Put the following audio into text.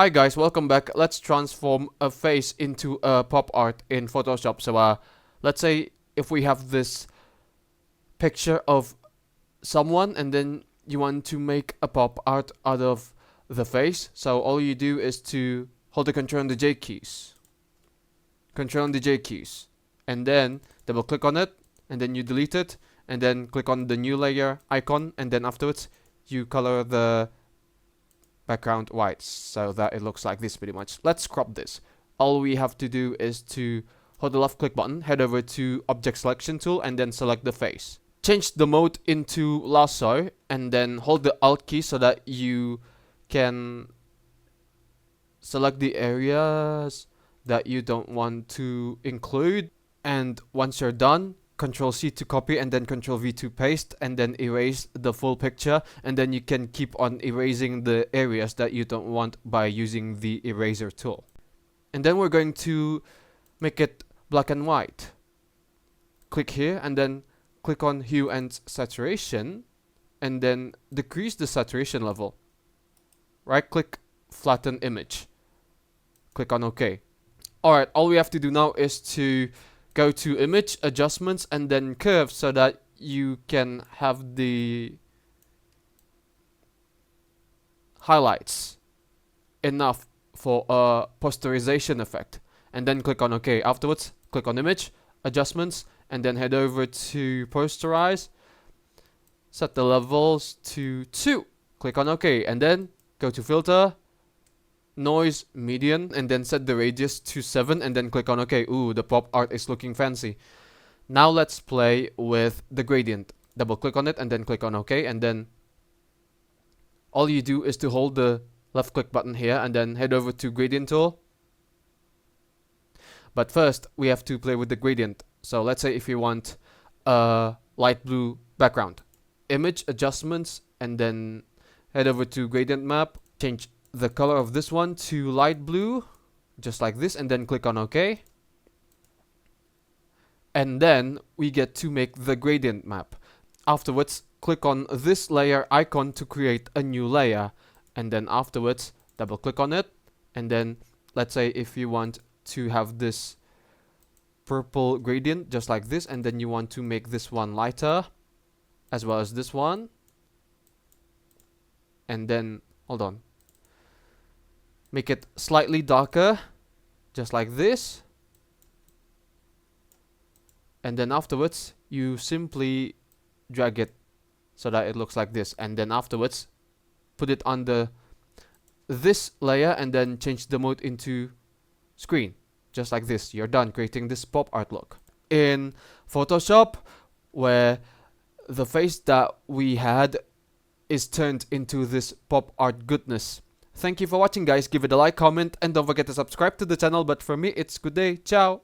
Hi guys, welcome back. Let's transform a face into a pop art in Photoshop. So let's say if we have this picture of someone and then you want to make a pop art out of the face. So all you do is to hold the Ctrl and the J keys. Ctrl and the J keys. And then double click on it and then you delete it and then click on the new layer icon and then afterwards you color the background white so that it looks like this pretty much. Let's crop this. All we have to do is to hold the left click button, head over to object selection tool and then select the face. Change the mode into lasso and then hold the alt key so that you can select the areas that you don't want to include. And once you're done, Ctrl C to copy and then Ctrl V to paste and then erase the full picture, and then you can keep on erasing the areas that you don't want by using the eraser tool. And then we're going to make it black and white. Click here and then click on hue and saturation and then decrease the saturation level. Right click, flatten image. Click on OK. Alright, all we have to do now is to go to image, adjustments and then curve so that you can have the highlights enough for a posterization effect. And then click on OK. Afterwards, click on image, adjustments and then head over to posterize. Set the levels to 2. Click on OK and then go to filter, noise, median, and then set the radius to 7 and then click on OK. Ooh, the pop art is looking fancy. Now let's play with the gradient. Double click on it and then click on OK, and then all you do is to hold the left click button here and then head over to gradient tool. But first we have to play with the gradient. So let's say if you want a light blue background, image, adjustments and then head over to gradient map, change the color of this one to light blue, just like this, and then click on OK. And then we get to make the gradient map. Afterwards, click on this layer icon to create a new layer, and then afterwards double click on it, and then let's say if you want to have this purple gradient just like this, and then you want to make this one lighter as well as this one, and then hold on, make it slightly darker, just like this. And then afterwards, you simply drag it so that it looks like this. And then afterwards, put it under this layer and then change the mode into screen. Just like this. You're done creating this pop art look. In Photoshop, where the face that we had is turned into this pop art goodness. Thank you for watching guys, give it a like, comment and don't forget to subscribe to the channel, but for me it's good day, ciao!